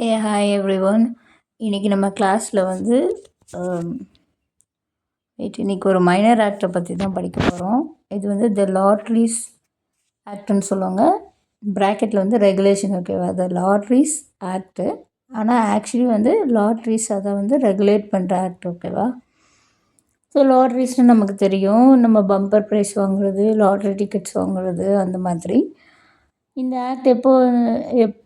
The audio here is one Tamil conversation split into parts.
Hi everyone. இன்றைக்கி நம்ம கிளாஸில் வந்து இன்றைக்கி ஒரு மைனர் ஆக்டை பற்றி தான் படிக்க போகிறோம். இது வந்து த லாட்ரிஸ் ஆக்ட்னு சொல்லுவாங்க. ப்ராக்கெட்டில் வந்து ரெகுலேஷன், ஓகேவா? த லாட்ரிஸ் ஆக்ட்டு. ஆனால் ஆக்சுவலி வந்து லாட்ரிஸ் அதை வந்து ரெகுலேட் பண்ணுற ஆக்ட், ஓகேவா? ஸோ லாட்ரிஸ்னு நமக்கு தெரியும், நம்ம பம்பர் ப்ரைஸ் வாங்குறது, லாட்ரி டிக்கெட்ஸ் வாங்குறது, அந்த மாதிரி. இந்த ஆக்ட்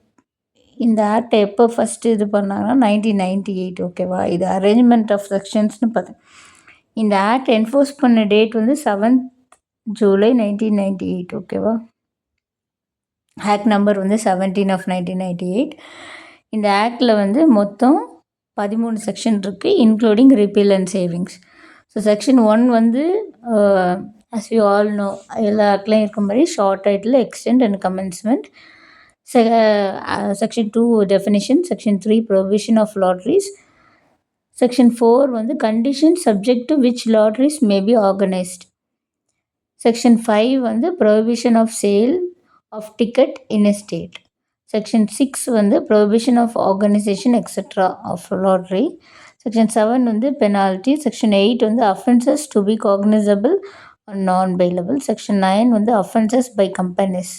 இந்த ஆக்டை எப்போ ஃபஸ்ட்டு இது பண்ணாங்கன்னா 1998, ஓகேவா? இது அரேஞ்ச்மெண்ட் ஆஃப் செக்ஷன்ஸ்னு பார்த்தேன். இந்த ஆக்ட் என்ஃபோர்ஸ் பண்ண டேட் வந்து 7th July 1998, ஓகேவா? ஆக்ட் நம்பர் வந்து 17/1998. இந்த ஆக்டில் வந்து மொத்தம் 13 செக்ஷன் இருக்குது, including repeal and savings. So section 1 வந்து as you all know, எல்லா ஆக்ட்லையும் இருக்க மாதிரி short title, extent and commencement. Section 2 definition, Section 3 prohibition of lotteries, Section 4 வந்து conditions subject to which lotteries may be organized, Section 5 வந்து prohibition of sale of ticket in a state, Section 6 வந்து prohibition of organization etc. of lottery, Section 7 வந்து penalty, Section 8 வந்து offences to be cognizable or non-bailable, Section 9 வந்து offences by companies,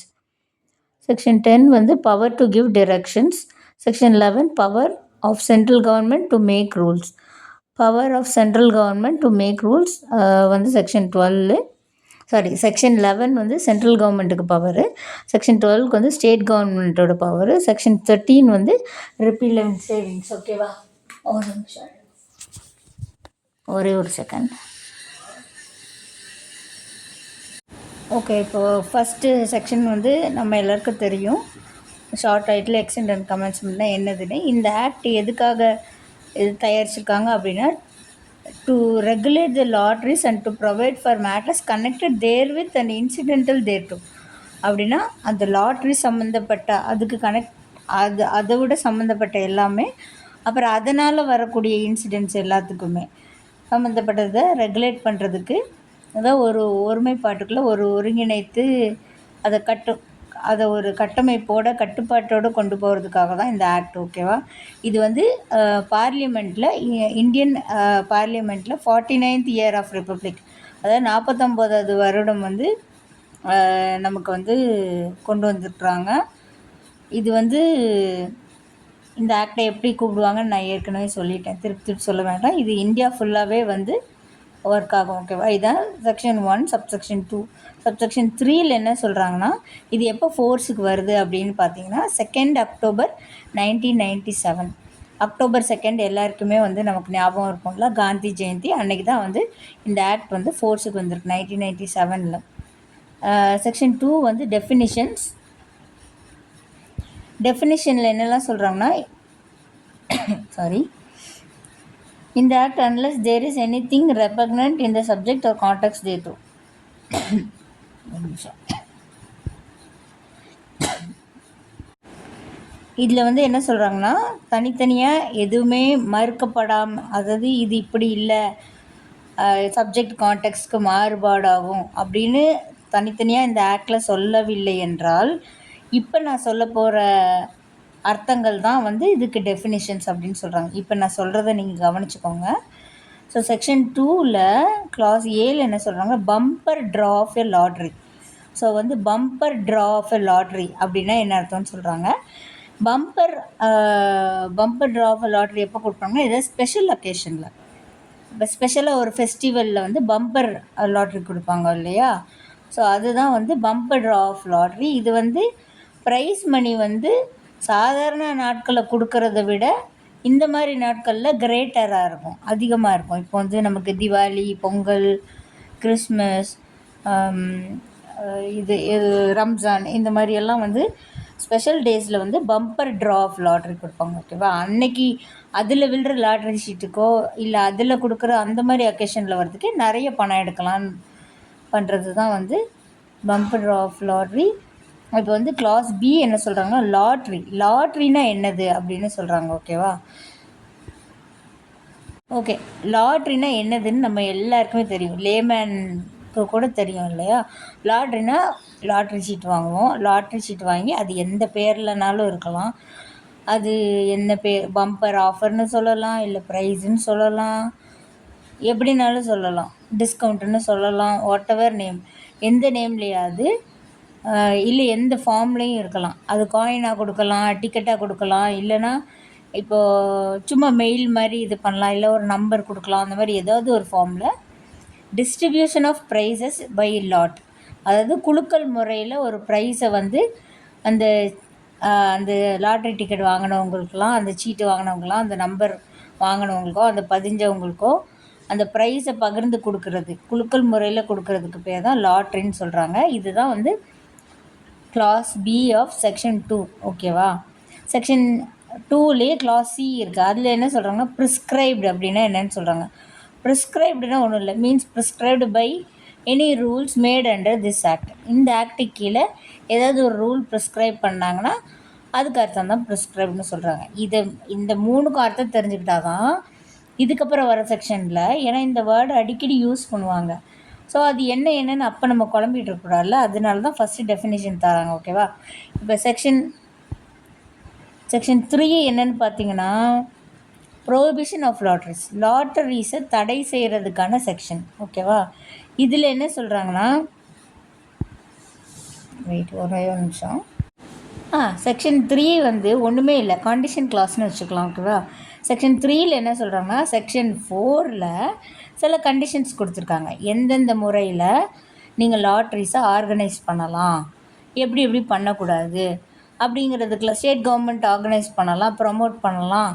Section 10 வந்து power to give directions, Section 11 power of central government to make rules. Power of central government to make rules வந்து Section 11 வந்து சென்ட்ரல் கவர்மெண்ட்டுக்கு பவரு, Section 12 வந்து ஸ்டேட் கவர்மெண்ட்டோட பவரு, Section 13 வந்து ரிப்பீல் அண்ட் சேவிங்ஸ், ஓகேவா? ஒரு நிமிஷம், ஒரே ஒரு செகண்ட். ஓகே, இப்போது ஃபஸ்ட்டு செக்ஷன் வந்து நம்ம எல்லாருக்கும் தெரியும், ஷார்ட் டைட்டில், எக்ஸ்டெண்ட் அண்ட் கமென்ஸ்மெண்ட்னா என்னதுன்னு. இந்த ஆக்ட் எதுக்காக இது தயாரிச்சிருக்காங்க அப்படின்னா, to regulate the lotteries and to provide for matters connected therewith and incidental thereto. அப்படின்னா அந்த லாட்ரி சம்மந்தப்பட்ட அதுக்கு அதை விட சம்மந்தப்பட்ட எல்லாமே, அப்புறம் அதனால் வரக்கூடிய இன்சிடென்ட்ஸ் எல்லாத்துக்குமே சம்மந்தப்பட்டதை ரெகுலேட் பண்ணுறதுக்கு, அதான் ஒரு ஒருமைப்பாட்டுக்குள்ளே ஒருங்கிணைத்து அதை ஒரு கட்டுப்பாட்டோடு கொண்டு போகிறதுக்காக தான் இந்த ஆக்ட், ஓகேவா? இது வந்து பார்லிமெண்ட்டில், இந்தியன் பார்லிமெண்ட்டில் 49th இயர் ஆஃப் ரிப்பப்ளிக், அதாவது 49வது வருடம் வந்து நமக்கு வந்து கொண்டு வந்துருக்குறாங்க. இது வந்து இந்த ஆக்டை எப்படி கூப்பிடுவாங்கன்னு நான் ஏற்கனவே சொல்லிட்டேன், திருப்பி சொல்ல வேண்டாம். இது இந்தியா ஃபுல்லாகவே வந்து ஒர்க் ஆகும், ஓகேவா? இதான் செக்ஷன் 1. சப்செக்ஷன் 2. சப்செக்ஷன் 3ல் என்ன சொல்கிறாங்கன்னா, இது எப்போ ஃபோர்ஸுக்கு வருது அப்படின்னு பார்த்தீங்கன்னா 2nd October 1997. October 2 எல்லாருக்குமே வந்து நமக்கு ஞாபகம் இருக்கும்ல, காந்தி ஜெயந்தி அன்னைக்கு தான் வந்து இந்த ஆக்ட் வந்து ஃபோர்ஸுக்கு வந்திருக்கு 1997ல். செக்ஷன் 2 வந்து டெஃபினிஷனில் என்னெல்லாம் சொல்கிறாங்கன்னா, in the act unless there is anything repugnant in the subject or context thereto. இதில் வந்து என்ன சொல்கிறாங்கன்னா, தனித்தனியாக எதுவுமே மறுக்கப்படாமல், அதாவது இது இப்படி இல்லை, சப்ஜெக்ட் கான்டெக்ஸ்க்கு மாறுபாடாகும் அப்படின்னு தனித்தனியாக இந்த ஆக்டில் சொல்லவில்லை என்றால், இப்போ நான் சொல்ல போகிற அர்த்தங்கள் தான் வந்து இதுக்கு டெஃபினிஷன்ஸ் அப்படின்னு சொல்கிறாங்க. இப்போ நான் சொல்கிறத நீங்கள் கவனிச்சுக்கோங்க. ஸோ செக்ஷன் 2ல் கிளாஸ் ஏல என்ன சொல்கிறாங்க, bumper draw of a lottery. So வந்து bumper draw of a lottery அப்படின்னா என்ன அர்த்தம்னு சொல்கிறாங்க. Bumper draw of a lottery எப்போ கொடுப்பாங்கன்னா, ஏதாவது ஸ்பெஷல் அக்கேஷனில், இப்போ ஸ்பெஷலாக ஒரு ஃபெஸ்டிவலில் வந்து பம்பர் லாட்ரி கொடுப்பாங்க இல்லையா? ஸோ அதுதான் வந்து பம்பர் ட்ரா ஆஃப் லாட்ரி. இது வந்து ப்ரைஸ் மணி வந்து சாதாரண நாட்களில் கொடுக்கறத விட இந்த மாதிரி நாட்களில் கிரேட்டராக இருக்கும், அதிகமாக இருக்கும். இப்போ வந்து நமக்கு திவாலி, பொங்கல், கிறிஸ்மஸ், இது ரம்ஜான், இந்த மாதிரியெல்லாம் வந்து ஸ்பெஷல் டேஸில் வந்து பம்பர் ட்ரா ஆஃப் லாட்ரி கொடுப்பாங்க, ஓகேவா? அன்னைக்கு அதில் விழுற லாட்ரி ஷீட்டுக்கோ இல்லை அதில் கொடுக்குற அந்த மாதிரி அக்கேஷனில் வர்றதுக்கு நிறைய பணம் எடுக்கலான்னு பண்ணுறது தான் வந்து பம்பர் ட்ரா ஆஃப் லாட்ரி. இப்போ வந்து கிளாஸ் பி என்ன சொல்கிறாங்கன்னா, லாட்ரினா என்னது அப்படின்னு சொல்கிறாங்க, ஓகேவா? ஓகே, லாட்ரினா என்னதுன்னு நம்ம எல்லாருக்குமே தெரியும், லேமேனுக்கு கூட தெரியும் இல்லையா? லாட்ரினா லாட்ரி சீட் வாங்குவோம், லாட்ரி சீட் வாங்கி அது எந்த பேர்லனாலும் இருக்கலாம், அது என்ன பம்பர் ஆஃபர்னு சொல்லலாம், இல்லை ப்ரைஸுன்னு சொல்லலாம், எப்படினாலும் சொல்லலாம், டிஸ்கவுண்ட்டுன்னு சொல்லலாம், வாட் எவர் நேம், எந்த நேம்லேயாவது இல்லை எந்த ஃபார்ம்லேயும் இருக்கலாம். அது காயினாக கொடுக்கலாம், டிக்கெட்டாக கொடுக்கலாம், இல்லைனா இப்போது சும்மா மெயில் மாதிரி இது பண்ணலாம், இல்லை ஒரு நம்பர் கொடுக்கலாம். அந்த மாதிரி ஏதாவது ஒரு ஃபார்மில் distribution of prizes by lot, அதாவது குலுக்கல் முறையில் ஒரு ப்ரைஸை வந்து அந்த அந்த லாட்ரி டிக்கெட் வாங்கினவங்களுக்கெல்லாம், அந்த சீட்டு வாங்கினவங்களாம், அந்த நம்பர் வாங்கினவங்களுக்கோ, அந்த பதிஞ்சவங்களுக்கோ அந்த ப்ரைஸை பகிர்ந்து கொடுக்கறது, குலுக்கல் முறையில் கொடுக்கறதுக்கு பேர் தான் லாட்ரின்னு சொல்கிறாங்க. இதுதான் வந்து கிளாஸ் பி ஆஃப் செக்ஷன் 2. ஓகேவா? செக்ஷன் 2லேயே கிளாஸ் சி இருக்குது. அதில் என்ன சொல்கிறாங்கன்னா, ப்ரிஸ்கிரைப்டு அப்படின்னா என்னென்னு சொல்கிறாங்க. ப்ரிஸ்கிரைப்டுனா ஒன்றும் இல்லை, means prescribed by any rules made under this act. இந்த ஆக்டுக்கு கீழே ஏதாவது ஒரு ரூல் ப்ரிஸ்கிரைப் பண்ணாங்கன்னா அதுக்கு அர்த்தம் தான் ப்ரிஸ்கிரைப்டுன்னு சொல்கிறாங்க. இந்த 3க்கும் அர்த்தம் தெரிஞ்சுக்கிட்டா தான் இதுக்கப்புறம் வர செக்ஷனில், ஏன்னா இந்த வேர்டு அடிக்கடி யூஸ் பண்ணுவாங்க. ஸோ அது என்னென்னு அப்போ நம்ம குழம்பிட்டு இருக்கக்கூடாதுல்ல, அதனால தான் ஃபஸ்ட்டு டெஃபினேஷன் தராங்க. ஓகேவா? இப்போ செக்ஷன் 3 என்னென்னு பார்த்தீங்கன்னா, ப்ரோஹிபிஷன் ஆஃப் லாட்ரிஸ். லாட்டரிஸை தடை செய்கிறதுக்கான செக்ஷன். ஓகேவா? இதில் என்ன சொல்கிறாங்கன்னா, வெயிட் ஒரே ஒரு நிமிஷம். செக்ஷன் 3 வந்து ஒன்றுமே இல்லை, கண்டிஷன் கிளாஸ்னு வச்சுக்கலாம். ஓகேவா? செக்ஷன் 3ல் என்ன சொல்கிறாங்கன்னா, செக்ஷன் 4ல் சில கண்டிஷன்ஸ் கொடுத்துருக்காங்க. எந்தெந்த முறையில் நீங்கள் லாட்ரிஸை ஆர்கனைஸ் பண்ணலாம், எப்படி பண்ணக்கூடாது அப்படிங்கிறதுக்குள்ள ஸ்டேட் கவர்மெண்ட் ஆர்கனைஸ் பண்ணலாம், ப்ரமோட் பண்ணலாம்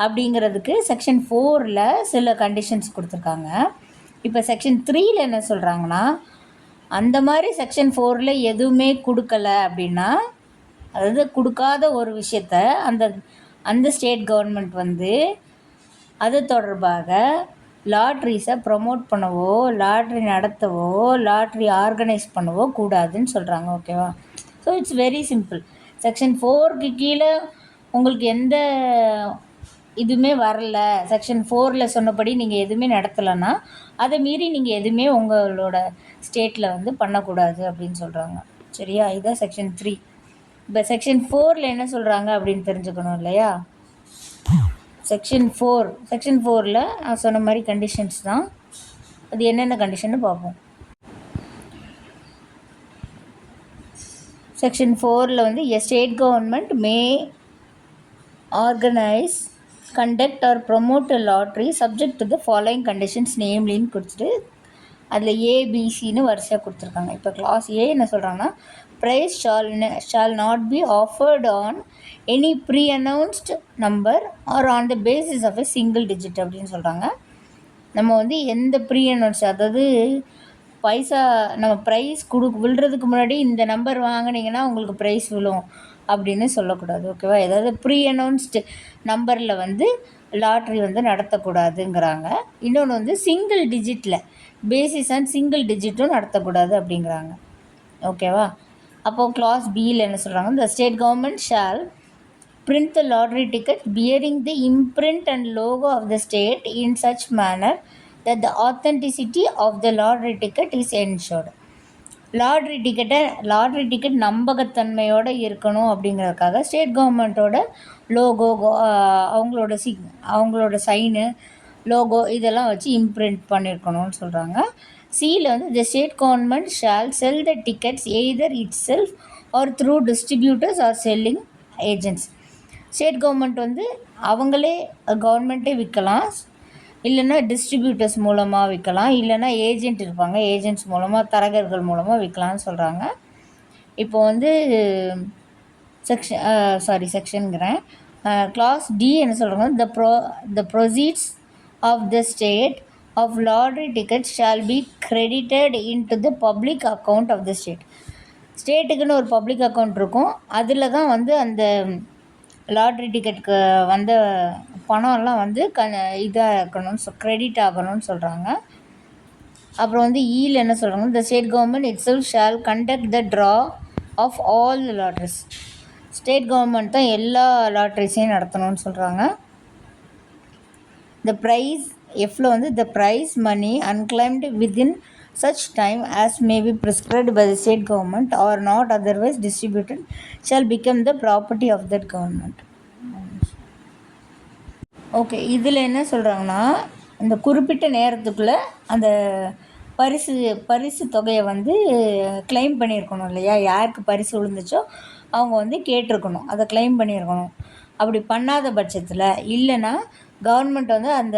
அப்படிங்கிறதுக்கு செக்ஷன் 4ல் சில கண்டிஷன்ஸ் கொடுத்துருக்காங்க. இப்போ செக்ஷன் 3ல் என்ன சொல்கிறாங்கன்னா, அந்த மாதிரி செக்ஷன் 4ல் எதுவுமே கொடுக்கலை அப்படின்னா, அதாவது கொடுக்காத ஒரு விஷயத்த அந்த ஸ்டேட் கவர்மெண்ட் வந்து அது தொடர்பாக லாட்ரிஸை ப்ரமோட் பண்ணவோ, லாட்ரி நடத்தவோ, லாட்ரி ஆர்கனைஸ் பண்ணவோ கூடாதுன்னு சொல்கிறாங்க. ஓகேவா? So it's very simple. Section 4க்கு கீழே உங்களுக்கு எந்த இதுவுமே வரல, செக்ஷன் 4ல் சொன்னபடி நீங்கள் எதுவுமே நடத்தலைன்னா அதை மீறி நீங்கள் எதுவுமே உங்களோட ஸ்டேட்டில் வந்து பண்ணக்கூடாது அப்படின்னு சொல்கிறாங்க. சரியா? இதுதான் செக்ஷன் 3. இப்போ செக்ஷன் 4ல் என்ன சொல்கிறாங்க அப்படின்னு தெரிஞ்சுக்கணும் இல்லையா? செக்ஷன் 4ல் நான் சொன்ன மாதிரி கண்டிஷன்ஸ் தான். அது என்னென்ன கண்டிஷன்னு பார்ப்போம். செக்ஷன் 4ல் வந்து a state government may organise, conduct or promote a lottery subject to the following conditions நேம்லின்னு கொடுத்துட்டு அதில் ஏபிசின்னு வரிசையாக கொடுத்துருக்காங்க. இப்போ கிளாஸ் ஏ என்ன சொல்கிறாங்கன்னா, prize shall not be offered on any pre announced number or on the basis of a single digit அப்படின்னு சொல்கிறாங்க. நம்ம வந்து எந்த ப்ரீ அனௌன்ஸ், அதாவது பைசா நம்ம ப்ரைஸ் விழுறதுக்கு முன்னாடி இந்த நம்பர் வாங்கினீங்கன்னா உங்களுக்கு ப்ரைஸ் விழும் அப்படின்னு சொல்லக்கூடாது. ஓகேவா? ஏதாவது ப்ரீ அனௌன்ஸ்டு நம்பரில் வந்து லாட்ரி வந்து நடத்தக்கூடாதுங்கிறாங்க. இன்னொன்று வந்து சிங்கிள் டிஜிட்டில் பேசிஸ் அண்ட் சிங்கிள் டிஜிட்டும் நடத்தக்கூடாது அப்படிங்கிறாங்க. ஓகேவா? அப்போது கிளாஸ் பியில் என்ன சொல்கிறாங்க, the state government shall print the lottery ticket bearing the imprint and logo of the state in such manner that the authenticity of the lottery ticket is ensured. Lottery ticket நம்பகத்தன்மையோடு இருக்கணும் அப்படிங்கிறதுக்காக ஸ்டேட் கவர்மெண்ட்டோட லோகோ, அவங்களோட சைனு, லோகோ இதெல்லாம் வச்சு இம்ப்ரிண்ட் பண்ணியிருக்கணும்னு சொல்கிறாங்க. சியில் வந்து the state government shall sell the tickets either itself or through distributors or selling agents. State government வந்து அவங்களே கவர்மெண்ட்டே விற்கலாம், இல்லைன்னா டிஸ்ட்ரிபியூட்டர்ஸ் மூலமாக விற்கலாம், இல்லைன்னா ஏஜென்ட் இருப்பாங்க, ஏஜென்ட்ஸ் மூலமாக, தரகர்கள் மூலமாக விற்கலான்னு சொல்கிறாங்க. இப்போ வந்து செக்ஷனுங்கிறேன். கிளாஸ் டி என்ன சொல்கிறாங்க, the proceeds of the state of lottery tickets shall be credited in to the public account of the state. ஸ்டேட்டுக்குன்னு ஒரு பப்ளிக் அக்கௌண்ட் இருக்கும், அதில் தான் வந்து அந்த லாட்ரி டிக்கெட்டுக்கு வந்த பணம்லாம் வந்து இதாக இருக்கணும்னு கிரெடிட் ஆகணும்னு சொல்கிறாங்க. அப்புறம் வந்து ஈயில் என்ன சொல்கிறாங்க, the state government itself shall conduct the draw of all the lotteries. State government தான் எல்லா லாட்ரிஸையும் நடத்தணும்னு சொல்கிறாங்க. த ப்ரைஸ் எஃப்ல வந்து the prize money unclaimed within such time as may be prescribed by the state government or not otherwise distributed shall become the property of that government. Okay. இதில் என்ன சொல்கிறாங்கன்னா, இந்த குறிப்பிட்ட நேரத்துக்குள்ளே அந்த பரிசு பரிசு தொகையை வந்து கிளைம் பண்ணியிருக்கணும் இல்லையா? யாருக்கு பரிசு விழுந்துச்சோ அவங்க வந்து கேட்டிருக்கணும். அதை கிளைம் பண்ணியிருக்கணும். அப்படி பண்ணாத பட்சத்தில் இல்லைன்னா கவர்மெண்ட் வந்து அந்த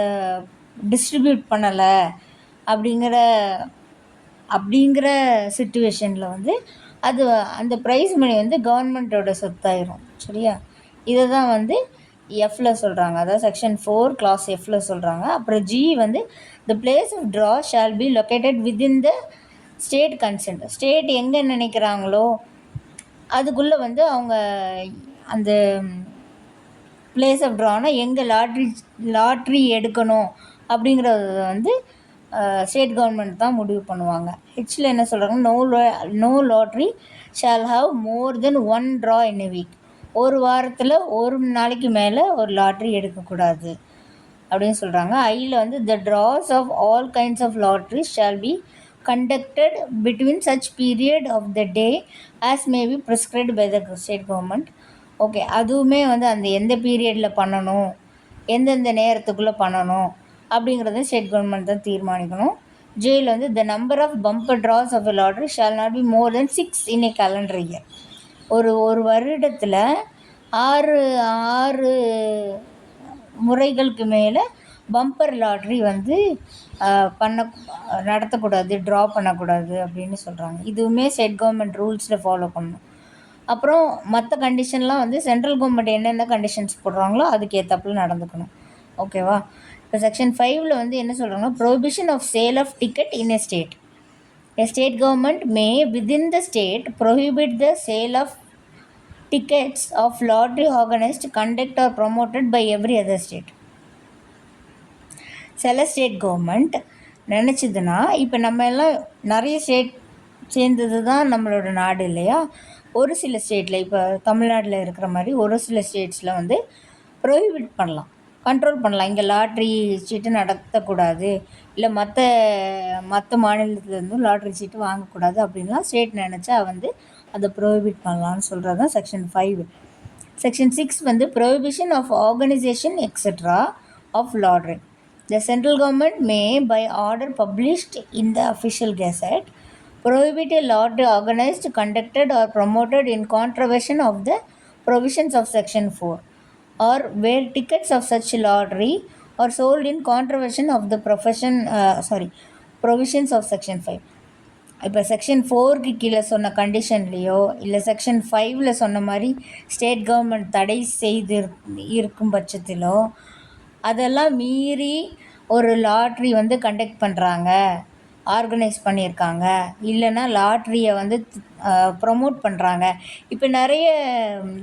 டிஸ்ட்ரிபியூட் பண்ணலை அப்படிங்கிற அப்படிங்கிற சிச்சுவேஷனில் வந்து அது அந்த ப்ரைஸ் மணி வந்து கவர்மெண்ட்டோட சொத்தாயிரும். சரியா? இதை தான் வந்து எஃப்ல சொல்கிறாங்க. அதாவது செக்ஷன் 4 கிளாஸ் எஃப்ல சொல்கிறாங்க. அப்புறம் ஜி வந்து the place of draw shall be located within the state concerned. State எங்கே நினைக்கிறாங்களோ அதுக்குள்ளே வந்து அவங்க அந்த பிளேஸ் ஆஃப் ட்ரானா எங்கே லாட்ரி எடுக்கணும் அப்படிங்கிறத வந்து ஸ்டேட் கவர்மெண்ட் தான் முடிவு பண்ணுவாங்க. ஹெச்சில் என்ன சொல்கிறாங்க, no lottery shall have more than 1 draw in a week. ஒரு வாரத்தில் ஒரு நாளைக்கு மேலே ஒரு லாட்ரி எடுக்கக்கூடாது அப்படின்னு சொல்கிறாங்க. ஐயில் வந்து the draws of all kinds of lottery shall be conducted between such period of the day as may be prescribed by the state government. Okay, அதுவுமே வந்து அந்த எந்த பீரியடில் பண்ணணும், எந்தெந்த நேரத்துக்குள்ளே பண்ணணும் அப்படிங்கிறத ஸ்டேட் கவர்மெண்ட் தான் தீர்மானிக்கணும். ஜேயில் வந்து the number of bumper draws of a lottery shall not be more than 6 in a calendar year. ஒரு வருடத்தில் 6 முறைகளுக்கு மேலே பம்பர் லாட்ரி வந்து நடத்தக்கூடாது, ட்ரா பண்ணக்கூடாது அப்படின்னு சொல்கிறாங்க. இதுவுமே ஸ்டேட் கவர்மெண்ட் ரூல்ஸில் ஃபாலோ பண்ணணும். அப்புறம் மற்ற கண்டிஷன்லாம் வந்து சென்ட்ரல் கவர்மெண்ட் என்னென்ன கண்டிஷன்ஸ் போடுறாங்களோ அதுக்கு ஏற்றப்பில் நடந்துக்கணும். ஓகேவா? இப்போ செக்ஷன் 5ல் வந்து என்ன சொல்கிறாங்கன்னா, prohibition of sale of ticket in a state. A state government may within the state prohibit the sale of tickets of lottery organized, conducted or promoted by every other state. சில ஸ்டேட் கவர்மெண்ட் நினச்சிதுன்னா, இப்போ நம்ம எல்லாம் நிறைய ஸ்டேட் சேர்ந்தது தான் நம்மளோட நாடு இல்லையா? ஒரு சில ஸ்டேட்டில், இப்போ தமிழ்நாட்டில் இருக்கிற மாதிரி ஒரு சில ஸ்டேட்ஸில் வந்து ப்ரொஹிபிட் பண்ணலாம், கண்ட்ரோல் பண்ணலாம். இங்கே லாட்ரி சீட்டு நடத்தக்கூடாது, இல்லை மற்ற மாநிலத்துலேருந்தும் லாட்ரி சீட்டு வாங்கக்கூடாது அப்படின்லாம் ஸ்டேட் நினச்சா வந்து அதை ப்ரொஹிபிட் பண்ணலான்னு சொல்கிறது தான் செக்ஷன் 5. செக்ஷன் 6 வந்து prohibition of organisation etcetera of lottery. The central government may, by order published in the official gazette, prohibit a lottery organized, conducted or promoted in contravention of the provisions of section 4, or where tickets of such lottery are sold in contravention of the provisions of section 5. இப்போ செக்ஷன் 4க்கு கீழே சொன்ன கண்டிஷன்லேயோ இல்லை செக்ஷன் 5ல் சொன்ன மாதிரி ஸ்டேட் கவர்மெண்ட் தடை செய்து இருக்கும் பட்சத்திலோ அதெல்லாம் மீறி ஒரு லாட்ரி வந்து கண்டக்ட் பண்ணுறாங்க, ஆர்கனைஸ் பண்ணியிருக்காங்க, இல்லைன்னா லாட்ரியை வந்து ப்ரொமோட் பண்ணுறாங்க. இப்போ நிறைய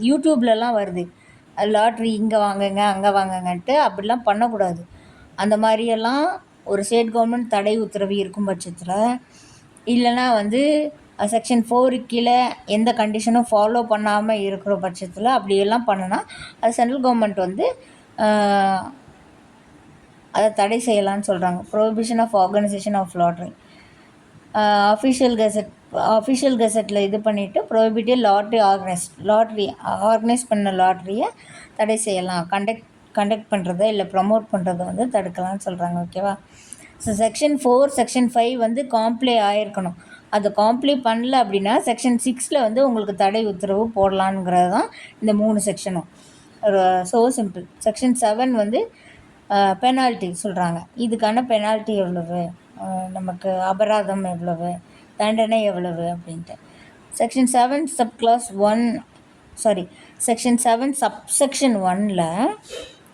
யூடியூப்லலாம் வருது, லாட்ரி இங்கே வாங்குங்க அங்கே வாங்குங்கன்ட்டு. அப்படிலாம் பண்ணக்கூடாது. அந்த மாதிரியெல்லாம் ஒரு ஸ்டேட் கவர்மெண்ட் தடை உத்தரவு இருக்கும் பட்சத்தில், இல்லைனா வந்து செக்ஷன் 4க்கு கீழே எந்த கண்டிஷனும் ஃபாலோ பண்ணாமல் இருக்கிற பட்சத்தில் அப்படியெல்லாம் பண்ணுனா அது சென்ட்ரல் கவர்மெண்ட் வந்து அதை தடை செய்யலான்னு சொல்கிறாங்க. Prohibition of organisation of lottery. Official கெசட்டில் இது பண்ணிவிட்டு ப்ரொஹிபிட்டே லாட்ரி ஆர்கனைஸ் பண்ண லாட்ரியை தடை செய்யலாம், கண்டக்ட் பண்ணுறதை இல்லை ப்ரமோட் பண்ணுறதை வந்து தடுக்கலாம்னு சொல்கிறாங்க. ஓகேவா? ஸோ செக்ஷன் 4 செக்ஷன் 5 வந்து காம்ப்ளை ஆகிருக்கணும். அதை காம்ப்ளை பண்ணல அப்படின்னா செக்ஷன் 6ல் வந்து உங்களுக்கு தடை உத்தரவு போடலான்ங்கிறது தான் இந்த 3 செக்ஷனும். So simple. செக்ஷன் 7 வந்து பெனால்ட்டி சொல்கிறாங்க. இதுக்கான பெனால்ட்டி எவ்வளவு, நமக்கு அபராதம் எவ்வளவு, தண்டனை எவ்வளவு அப்படின்ட்டு. செக்ஷன் 7 செக்ஷன் 7 சப்செக்ஷன் 1ல்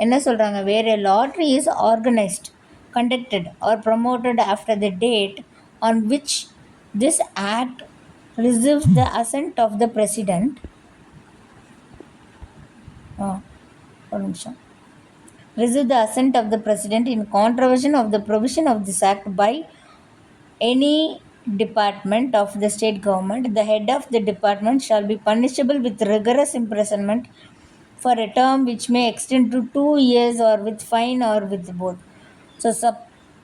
என்ன சொல்கிறாங்க, வேறு lottery is organised, conducted or promoted after the date on which this act receives the assent of the president. Receive the assent of the president in contravention of the provision of this act by any department of the state government, the head of the department shall be punishable with rigorous imprisonment for a term which may extend to 2 years or with fine or with both. So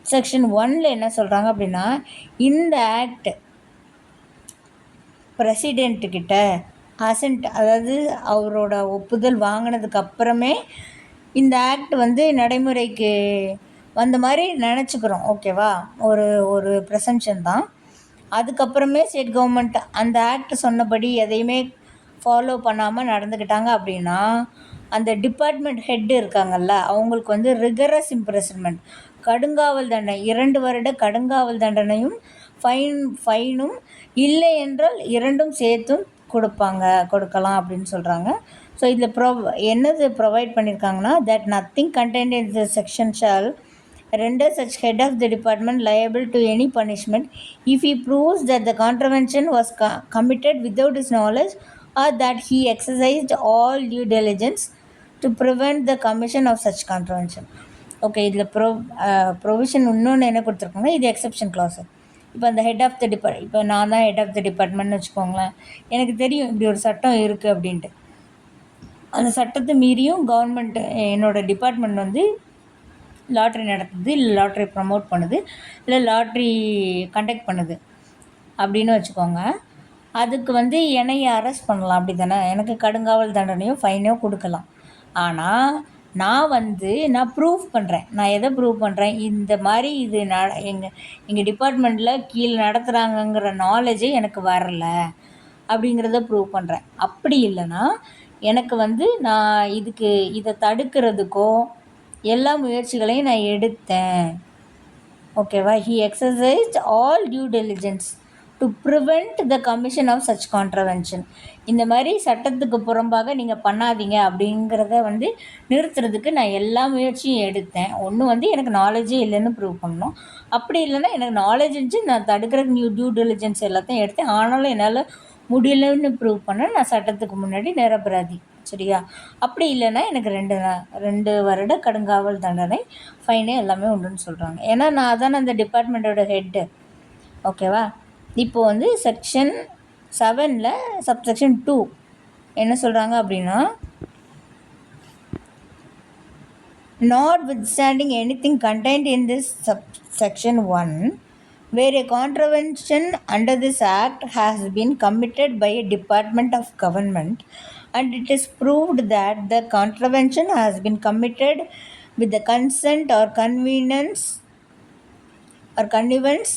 section 1ல் என்ன சொல்கிறாங்க அப்படின்னா, இந்த ஆக்ட் பிரசிடெண்ட்டுக்கிட்ட அசென்ட், அதாவது அவரோட ஒப்புதல் வாங்கினதுக்கு அப்புறமே இந்த ஆக்ட் வந்து நடைமுறைக்கு வந்த மாதிரி நினச்சிக்கிறோம். ஓகேவா? ஒரு ஒரு ப்ரெசம்ஷன் தான். அதுக்கப்புறமே ஸ்டேட் கவர்மெண்ட் அந்த ஆக்ட் சொன்னபடி எதையுமே ஃபாலோ பண்ணாமல் நடந்துக்கிட்டாங்க அப்படின்னா, அந்த டிபார்ட்மெண்ட் ஹெட் இருக்காங்கல்ல, அவங்களுக்கு வந்து ரிகரஸ் இம்ப்ரெஸ்மெண்ட், கடுங்காவல் தண்டனை, 2 வருட கடுங்காவல் தண்டனையும் ஃபைனும் இல்லை என்றால் 2ம் சேர்த்தும் கொடுக்கலாம் அப்படின்னு சொல்கிறாங்க. ஸோ இதில் என்னது ப்ரொவைட் பண்ணியிருக்காங்கன்னா, that nothing contained in the section shall render such head of the department liable to any punishment if he proves that the contravention was committed without his knowledge or that he exercised all due diligence to prevent the commission of such contravention. Okay, இதில் ப்ரொவிஷன் இன்னொன்று என்ன கொடுத்துருக்காங்க, இது எக்ஸப்ஷன் கிளாஸு. இப்போ அந்த ஹெட் ஆஃப் த இப்போ நான் தான் ஹெட் ஆஃப் த டிபார்ட்மெண்ட்னு வச்சுக்கோங்களேன். எனக்கு தெரியும் இப்படி ஒரு சட்டம் இருக்குது அப்படின்ட்டு. அந்த சட்டத்தை மீறியும் கவர்மெண்ட் என்னோடய டிபார்ட்மெண்ட் வந்து லாட்ரி நடத்துது, இல்லை லாட்ரி ப்ரமோட் பண்ணுது, இல்லை லாட்ரி கண்டக்ட் பண்ணுது அப்படின்னு வச்சுக்கோங்க. அதுக்கு வந்து என்னையை அரெஸ்ட் பண்ணலாம், அப்படி தானே? எனக்கு கடுங்காவல் தண்டனையோ ஃபைனோ கொடுக்கலாம். ஆனால் நான் ப்ரூவ் பண்ணுறேன். நான் எதை ப்ரூவ் பண்ணுறேன்? இந்த மாதிரி இது எங்கள் டிபார்ட்மெண்ட்டில் கீழே நடத்துகிறாங்கங்கிற நாலேஜே எனக்கு வரல அப்படிங்கிறத ப்ரூவ் பண்ணுறேன். அப்படி இல்லைன்னா எனக்கு வந்து நான் இதை தடுக்கிறதுக்கோ எல்லா முயற்சிகளையும் நான் எடுத்தேன். ஓகேவா? He exercised all due diligence to prevent the commission of such contravention. இந்த மாதிரி சட்டத்துக்கு புறம்பாக நீங்கள் பண்ணாதீங்க அப்படிங்கிறத வந்து நிறுத்துறதுக்கு நான் எல்லா முயற்சியும் எடுத்தேன். ஒன்று வந்து எனக்கு நாலேஜே இல்லைன்னு ப்ரூவ் பண்ணணும். அப்படி இல்லைன்னா எனக்கு நாலேஜ் இருந்துச்சு, நான் தடுக்கிற டியூ டெலிஜென்ஸ் எல்லாத்தையும் எடுத்தேன். ஆனாலும் என்னால் முடியலன்னு ப்ரூவ் பண்ண நான் சட்டத்துக்கு முன்னாடி நிரபராதி. சரியா? அப்படி இல்லைன்னா எனக்கு 2 வருட கடுங்காவல் தண்டனை, ஃபைனு எல்லாமே உண்டுன்னு சொல்கிறாங்க. ஏன்னா நான் தானே அந்த டிபார்ட்மெண்ட்டோட ஹெட்டு. ஓகேவா? இப்போது வந்து செக்ஷன் 7ல் சப்செக்ஷன் 2 என்ன சொல்கிறாங்க அப்படின்னா, notwithstanding anything contained in this subsection 1, where a contravention under this act has been committed by a department of government and it is proved that the contravention has been committed with the consent or connivance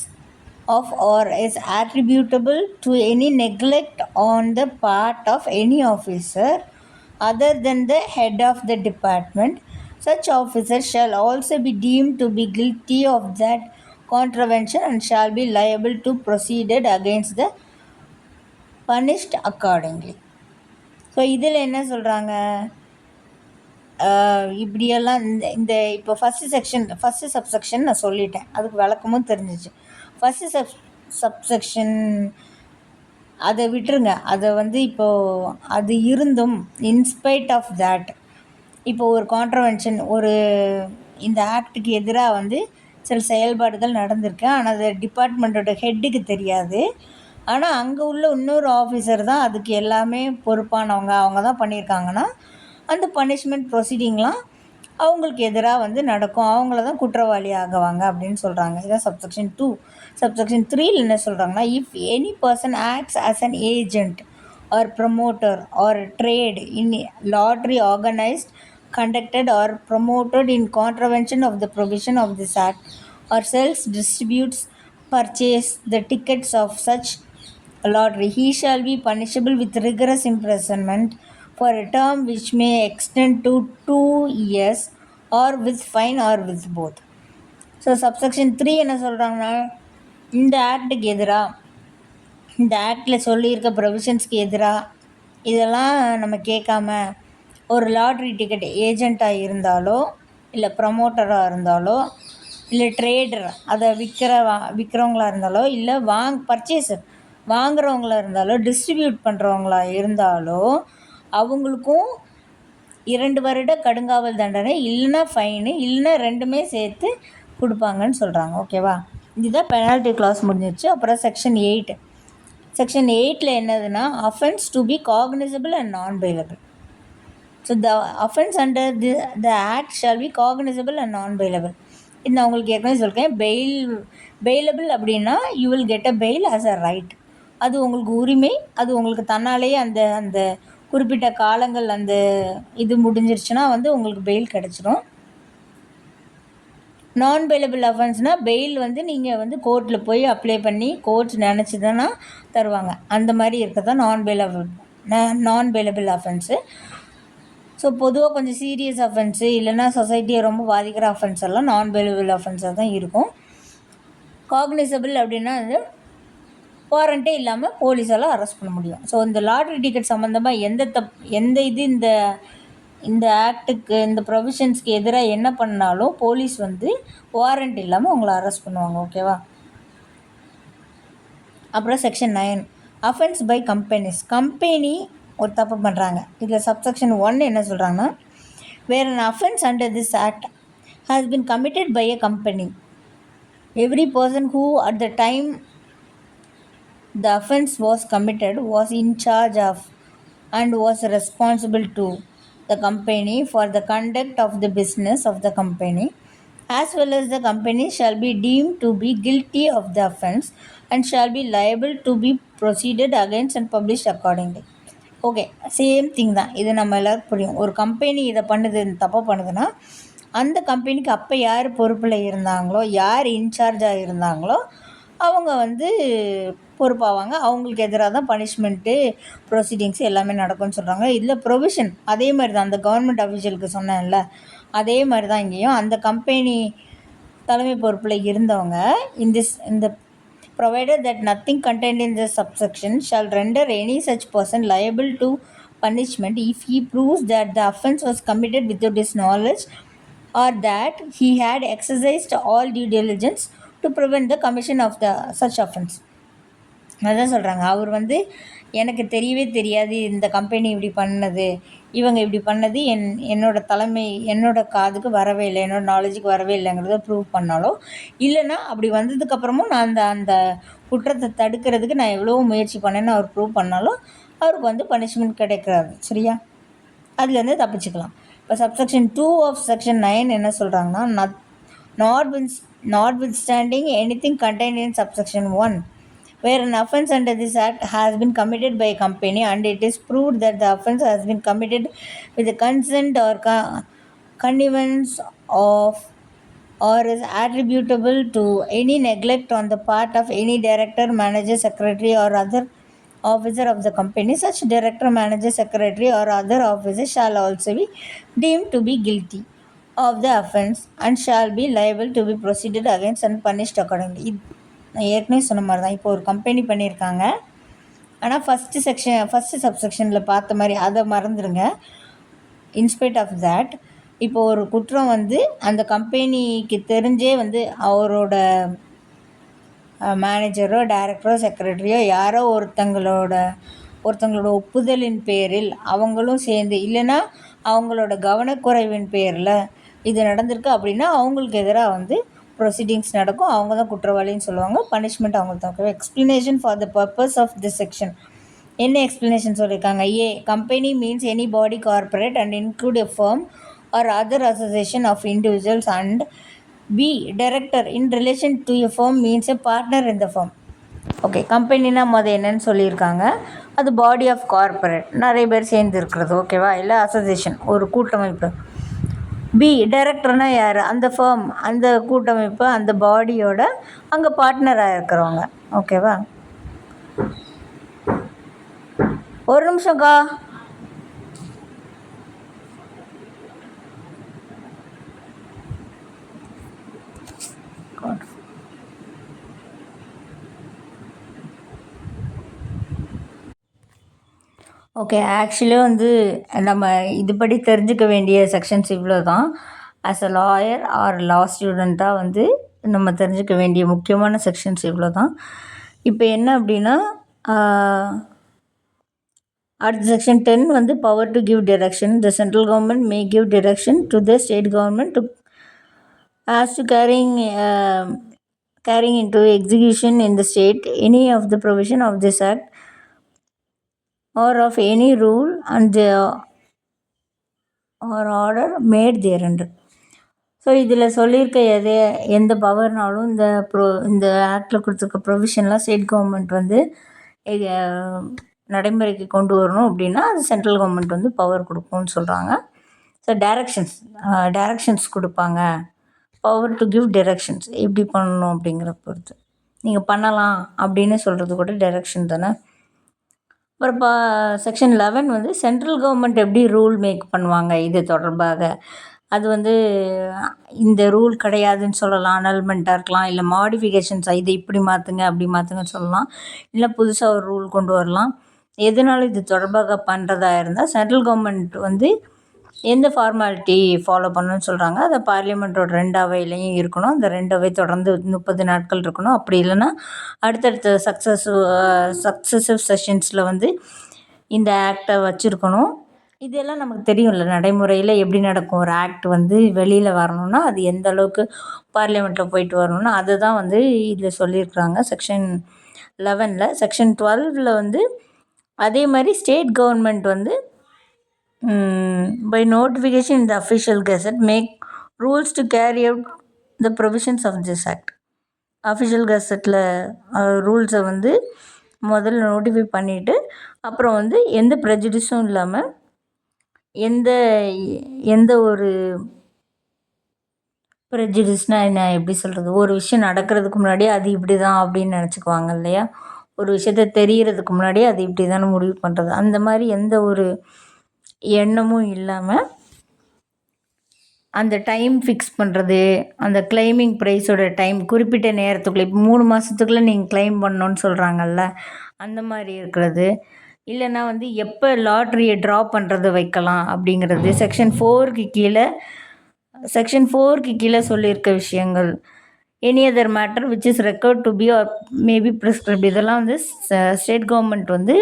of or is attributable to any neglect on the part of any officer other than the head of the department, such officer shall also be deemed to be guilty of that contravention and shall be liable to proceeded against the punished accordingly. So இதில் என்ன சொல்கிறாங்க, இப்படியெல்லாம் இந்த இப்போ ஃபஸ்ட்டு சப்செக்ஷன் நான் சொல்லிட்டேன், அதுக்கு விளக்கமும் தெரிஞ்சிச்சு. ஃபஸ்ட்டு சப்செக்ஷன் அதை விட்டுருங்க. அதை வந்து இப்போது அது இருந்தும் இன்ஸ்பைட் ஆஃப் தேட் இப்போது ஒரு கான்ட்ரவென்ஷன், இந்த ஆக்டுக்கு எதிராக வந்து சில செயல்பாடுகள் நடந்திருக்கு. ஆனால் அது டிபார்ட்மெண்ட்டோட ஹெட்டுக்கு தெரியாது. ஆனால் அங்கே உள்ள இன்னொரு ஆஃபீஸர் தான் அதுக்கு எல்லாமே பொறுப்பானவங்க, அவங்க தான் பண்ணியிருக்காங்கன்னா அந்த பனிஷ்மெண்ட் ப்ரொசீடிங்லாம் அவங்களுக்கு எதிராக வந்து நடக்கும், அவங்கள தான் குற்றவாளி ஆகுவாங்க அப்படின்னு சொல்கிறாங்க. இதான் சப்செக்ஷன் 2. சப்செக்ஷன் 3ல் என்ன சொல்கிறாங்கன்னா, if any person acts as an agent or promoter or trade in lottery organised conducted or promoted in contravention of the provision of this act or sells, distributes, purchase the tickets of such lottery, he shall be punishable with rigorous imprisonment for a term which may extend to 2 years or with fine or with both. So subsection 3 என்ன சொல்கிறாங்கன்னா, இந்த ஆக்டுக்கு எதிராக, இந்த ஆக்டில் சொல்லியிருக்க ப்ரொவிஷன்ஸ்க்கு எதிராக இதெல்லாம் நம்ம கேட்காம ஒரு லாட்ரி டிக்கெட் ஏஜெண்ட்டாக இருந்தாலோ, இல்லை ப்ரமோட்டராக இருந்தாலோ, இல்லை ட்ரேடர் அதை விற்கிறவங்களா இருந்தாலோ, இல்லை பர்ச்சேசர் வாங்குறவங்களா இருந்தாலோ, டிஸ்ட்ரிபியூட் பண்ணுறவங்களா இருந்தாலோ அவங்களுக்கும் 2 வருட கடுங்காவல் தண்டனை, இல்லைன்னா ஃபைனு, இல்லைன்னா 2மே சேர்த்து கொடுப்பாங்கன்னு சொல்கிறாங்க. ஓகேவா? இதுதான் பெனால்ட்டி கிளாஸ் முடிஞ்சிச்சு. அப்புறம் செக்ஷன் 8. செக்ஷன் 8ல் என்னதுன்னா, offence to be cognisable and non bailable. So the offence under the act shall be cognisable and non bailable. இது நான் உங்களுக்கு ஏற்கனவே சொல்கிறேன். பெயிலபிள் அப்படின்னா you will get a bail as a right. அது உங்களுக்கு உரிமை, அது உங்களுக்கு தன்னாலேயே அந்த குறிப்பிட்ட காலங்கள் அந்த இது முடிஞ்சிருச்சுன்னா வந்து உங்களுக்கு பெயில் கிடச்சிரும். நான் பெயிலபிள் அஃபென்ஸ்னால் பெயில் வந்து நீங்கள் வந்து கோர்ட்டில் போய் அப்ளை பண்ணி கோர்ட் நினச்சிதுன்னா தருவாங்க. அந்த மாதிரி இருக்கிறது தான் நான் பெயிலபிள் அஃபென்ஸு. ஸோ பொதுவாக கொஞ்சம் சீரியஸ் அஃபென்ஸு இல்லைன்னா சொசைட்டியை ரொம்ப பாதிக்கிற அஃபென்ஸ் எல்லாம் நான் பெயிலபிள் அஃபென்ஸாக தான் இருக்கும். காக்னிசபிள் அப்படின்னா அது வாரண்ட்டே இல்லாமல் போலீஸால் அரெஸ்ட் பண்ண முடியும். ஸோ இந்த லாட்ரி டிக்கெட் சம்மந்தமாக எந்த இது இந்த ஆக்ட்டுக்கு இந்த ப்ரொவிஷன்ஸ்க்கு எதிராக என்ன பண்ணாலும் போலீஸ் வந்து வாரண்ட் இல்லாமல் உங்களை அரெஸ்ட் பண்ணுவாங்க. ஓகேவா? அப்புறம் section 9 offence by companies. Company ஒரு தப்பு பண்ணுறாங்க. இதில் சப்செக்ஷன் 1 என்ன சொல்கிறாங்கன்னா, where an offense under this act has been committed by a company, every person who at the time the offense was committed was in charge of and was responsible to the company for the conduct of the business of the company, as well as the company shall be deemed to be guilty of the offense and shall be liable to be proceeded against and published accordingly. Okay, same thing தான். இது நம்ம எல்லோருக்கும் புரியும். ஒரு கம்பெனி இதை பண்ணுது, தப்பாக பண்ணுதுன்னா அந்த கம்பெனிக்கு அப்போ யார் பொறுப்பில் இருந்தாங்களோ, யார் இன்சார்ஜாக இருந்தாங்களோ அவங்க வந்து பொறுப்பாவாங்க. அவங்களுக்கு எதிராக தான் பனிஷ்மெண்ட்டு ப்ரொசீடிங்ஸ் எல்லாமே நடக்கும்னு சொல்கிறாங்க. இதில் ப்ரொவிஷன் அதே மாதிரி தான். அந்த கவர்மெண்ட் அஃபிஷியலுக்கு சொன்னேன்ல, அதே மாதிரி தான் இங்கேயும். அந்த கம்பெனி தலைமை பொறுப்பில் இருந்தவங்க இந்த provided that nothing contained in this subsection shall render any such person liable to punishment if he proves that the offence was committed without his knowledge or that he had exercised all due diligence to prevent the commission of the such offence. அதான் சொல்கிறாங்க. அவர் வந்து எனக்கு தெரியவே தெரியாது இந்த கம்பெனி இப்படி பண்ணது, இவங்க இப்படி பண்ணது என்னோட காதுக்கு வரவே இல்லை, என்னோடய நாலேஜுக்கு வரவே இல்லைங்கிறத ப்ரூவ் பண்ணாலோ, இல்லைன்னா அப்படி வந்ததுக்கப்புறமும் நான் அந்த குற்றத்தை தடுக்கிறதுக்கு நான் எவ்வளோ முயற்சி பண்ணேன்னு அவர் ப்ரூவ் பண்ணாலும் அவருக்கு வந்து பனிஷ்மெண்ட் கிடைக்காது. சரியா? அதுலேருந்து தப்பிச்சுக்கலாம். இப்போ சப்செக்ஷன் 2 ஆஃப் செக்ஷன் 9 என்ன சொல்கிறாங்கன்னா, notwithstanding anything contained in subsection 1, where an offence under this act has been committed by a company and it is proved that the offence has been committed with the consent or connivance of or is attributable to any neglect on the part of any director, manager, secretary or other officer of the company, such director, manager, secretary or other officer shall also be deemed to be guilty of the offence and shall be liable to be proceeded against and punished accordingly. நான் ஏற்கனவே சொன்ன மாதிரி தான். இப்போ ஒரு கம்பெனி பண்ணியிருக்காங்க, ஆனால் ஃபஸ்ட்டு சப்செக்ஷனில் பார்த்த மாதிரி அதை மறந்துடுங்க. இன்ஸ்பைட் ஆஃப் தேட், இப்போ ஒரு குற்றம் வந்து அந்த கம்பெனிக்கு தெரிஞ்சே வந்து அவரோட மேனேஜரோ டைரக்டரோ செக்ரட்டரியோ யாரோ ஒருத்தங்களோட ஒப்புதலின் பேரில் அவங்களும் சேர்ந்து, இல்லைன்னா அவங்களோட கவனக்குறைவின் பேரில் இது நடந்திருக்கு அப்படின்னா அவங்களுக்கு எதிராக வந்து ப்ரொசீடிங்ஸ் நடக்கும். அவங்க தான் குற்றவாளின்னு சொல்லுவாங்க. பனிஷ்மெண்ட் அவங்களுக்கு தான். Explanation for the purpose of this section. என்ன எக்ஸ்ப்ளனேஷன் சொல்லியிருக்காங்க? A, company means any body corporate and include a firm or other association of individuals and B, director in relation to a firm means a partner in the firm. Okay, கம்பெனினா என்னன்னு சொல்லியிருக்காங்க? அது பாடி ஆஃப் கார்பரேட், நிறைய பேர் சேர்ந்து இருக்கிறது. ஓகேவா? இல்லை அசோசியேஷன், ஒரு கூட்டமைப்பு. பி, டைரக்டர்னால் யார்? அந்த ஃபர்ம், அந்த கூட்டமைப்பு, அந்த பாடியோட அங்கே பார்ட்னராக இருக்கிறவங்க. ஓகேவா? ஒரு நிமிஷம்க்கா. ஓகே, ஆக்சுவலி வந்து நம்ம இதுபடி தெரிஞ்சுக்க வேண்டிய செக்ஷன்ஸ் இவ்வளோ தான். ஆஸ் அ லாயர் ஆர் லா ஸ்டூடெண்ட்டாக வந்து நம்ம தெரிஞ்சுக்க வேண்டிய முக்கியமான செக்ஷன்ஸ் இவ்வளோ தான். இப்போ என்ன அப்படின்னா, அடுத்த செக்ஷன் 10 வந்து power to give direction. The central government may give direction to the state government to as to carrying into execution in the state any of the provision of this act or of any rule and or order made thereunder. So இதில் சொல்லியிருக்க எந்த பவர்னாலும் இந்த ஆக்டில் கொடுத்துருக்க ப்ரொவிஷன்லாம் ஸ்டேட் கவர்மெண்ட் வந்து நடைமுறைக்கு கொண்டு வரணும் அப்படின்னா அது சென்ட்ரல் கவர்மெண்ட் வந்து பவர் கொடுக்கும்னு சொல்கிறாங்க. ஸோ டைரக்ஷன்ஸ் கொடுப்பாங்க. பவர் டு கிவ் டைரக்ஷன்ஸ் எப்படி பண்ணணும் அப்படிங்கிற பொறுத்து நீங்கள் பண்ணலாம் அப்படின்னு சொல்கிறது கூட டைரக்ஷன் தானே. அப்புறம் இப்போ செக்ஷன் 11 வந்து சென்ட்ரல் கவர்மெண்ட் எப்படி ரூல் மேக் பண்ணுவாங்க இது தொடர்பாக. அது வந்து இந்த ரூல் கிடையாதுன்னு சொல்லலாம், அனல்மெண்ட்டாக இருக்கலாம், இல்லை மாடிஃபிகேஷன்ஸ் இதை இப்படி மாற்றுங்க அப்படி மாற்றுங்கன்னு சொல்லலாம், இல்லை புதுசாக ஒரு ரூல் கொண்டு வரலாம். எதனாலும் இது தொடர்பாக பண்ணுறதா இருந்தால் சென்ட்ரல் கவர்மெண்ட் வந்து எந்த ஃபார்மாலிட்டி ஃபாலோ பண்ணணும்னு சொல்கிறாங்க. அதை பார்லிமெண்ட்டோட 2 அவையிலையும் இருக்கணும். அந்த 2 அவை தொடர்ந்து 30 நாட்கள் இருக்கணும். அப்படி இல்லைன்னா அடுத்தடுத்த சக்ஸசிவ் செஷன்ஸில் வந்து இந்த ஆக்டை வச்சுருக்கணும். இதெல்லாம் நமக்கு தெரியும்ல, நடைமுறையில் எப்படி நடக்கும். ஒரு ஆக்ட் வந்து வெளியில் வரணும்னா அது எந்த அளவுக்கு பார்லிமெண்ட்டில் போயிட்டு வரணும்னா அதுதான் வந்து இதில் சொல்லியிருக்கிறாங்க செக்ஷன் 11. செக்ஷன் 12 வந்து அதே மாதிரி ஸ்டேட் கவர்மெண்ட் வந்து by notification in the official gazette make rules to carry out the provisions of this act. Official கெசட்டில் ரூல்ஸை வந்து முதல்ல நோட்டிஃபை பண்ணிவிட்டு அப்புறம் வந்து எந்த ப்ரெஜுடிஸும் இல்லாமல் எந்த ஒரு ப்ரெஜுடிஸ்னால் என்ன எப்படி சொல்கிறது, ஒரு விஷயம் நடக்கிறதுக்கு முன்னாடியே அது இப்படி தான் அப்படின்னு நினச்சிக்குவாங்க இல்லையா. ஒரு விஷயத்த தெரிகிறதுக்கு முன்னாடியே அது இப்படி தானே முடிவு பண்ணுறது. அந்த மாதிரி எந்த ஒரு எண்ணமும் இல்லாமல் அந்த டைம் ஃபிக்ஸ் பண்ணுறது, அந்த கிளைமிங் ப்ரைஸோட டைம் குறிப்பிட்ட நேரத்துக்குள்ளே இப்போ 3 மாதத்துக்குள்ளே நீங்கள் கிளைம் பண்ணணுன்னு சொல்கிறாங்கல்ல, அந்த மாதிரி இருக்கிறது. இல்லைன்னா வந்து எப்போ லாட்ரியை ட்ரா பண்ணுறது வைக்கலாம் அப்படிங்கிறது செக்ஷன் 4க்கு கீழே சொல்லியிருக்க விஷயங்கள். Any other matter which is required to be or may be prescribed, இதெல்லாம் வந்து ஸ்டேட் கவர்மெண்ட் வந்து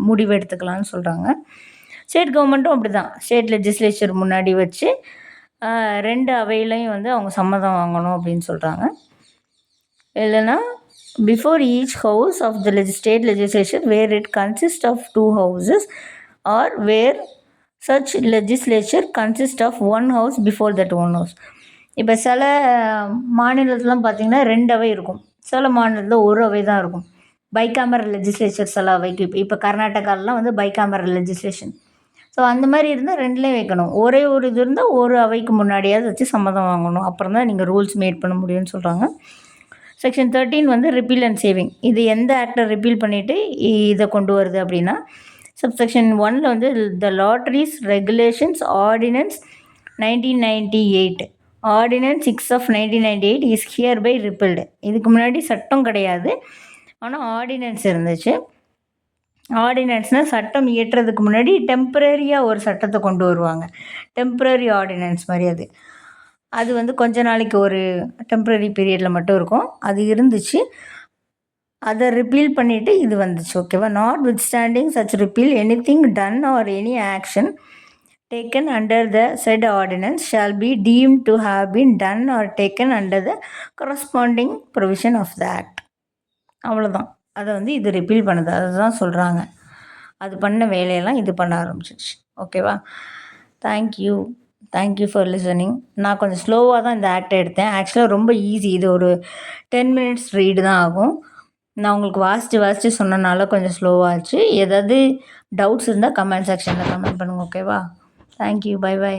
முடிவு எடுத்துக்கலான்னு சொல்கிறாங்க. ஸ்டேட் கவர்மெண்ட்டும் அப்படி தான் ஸ்டேட் லெஜிஸ்லேச்சர் முன்னாடி வச்சு 2 அவையிலையும் வந்து அவங்க சம்மதம் வாங்கணும் அப்படின்னு சொல்கிறாங்க. இல்லைன்னா before each house of the state legislature where it consist of 2 houses or where such legislature consist of 1 house before that 1 house. இப்போ சில மாநிலத்துலாம் பார்த்திங்கன்னா 2 அவை இருக்கும், சில மாநிலத்தில் 1 அவை தான் இருக்கும். பைகாமரல் லெஜிஸ்லேச்சர் சில அவைக்கு இப்போ கர்நாடகாலெலாம் வந்து பைகாமரல் லெஜிஸ்லேஷன். ஸோ அந்த மாதிரி இருந்தால் 2லேயும் வைக்கணும். ஒரே ஒரு இது இருந்தால் ஒரு அவைக்கு முன்னாடியாவது வச்சு சம்மதம் வாங்கணும், அப்புறம் தான் நீங்கள் ரூல்ஸ் மேட் பண்ண முடியும்னு சொல்கிறாங்க. செக்ஷன் 13 வந்து ரிப்பீல் அண்ட் சேவிங். இது எந்த ஆக்டை ரிப்பீல் பண்ணிவிட்டு இதை கொண்டு வருது அப்படின்னா சப்செக்ஷன் 1ல் வந்து the lotteries regulations ordinance 1998 ordinance 6 of 1998 is hereby repealed. இதுக்கு முன்னாடி சட்டம் கிடையாது, ஆனால் ஆர்டினன்ஸ் இருந்துச்சு. ஆர்டினன்ஸ்னால் சட்டம் இயற்றுறதுக்கு முன்னாடி டெம்பரரியாக ஒரு சட்டத்தை கொண்டு வருவாங்க, டெம்பரரி ஆர்டினன்ஸ் மாதிரி. அது வந்து கொஞ்ச நாளைக்கு ஒரு டெம்பரரி பீரியடில் மட்டும் இருக்கும். அது இருந்துச்சு, அதை ரிப்பீல் பண்ணிவிட்டு இது வந்துச்சு. ஓகேவா. Notwithstanding such repeal anything done or any action taken under the said ordinance shall be deemed to have been done or taken under the corresponding provision of the act. அவ்வளோதான். அதை வந்து இது ரிப்பீல் பண்ணுது, அதுதான் சொல்கிறாங்க. அது பண்ண வேலையெல்லாம் இது பண்ண ஆரம்பிச்சிடுச்சு. ஓகேவா. Thank you for listening. நான் கொஞ்சம் ஸ்லோவாக தான் இந்த ஆக்டை எடுத்தேன். ஆக்சுவலாக ரொம்ப ஈஸி, இது ஒரு 10 minutes ரீடு தான் ஆகும். நான் உங்களுக்கு வாசித்து சொன்னனால கொஞ்சம் ஸ்லோவாகிடுச்சு. ஏதாவது டவுட்ஸ் இருந்தால் கமெண்ட் செக்ஷனில் கமெண்ட் பண்ணுங்கள். ஓகேவா. தேங்க்யூ. பை.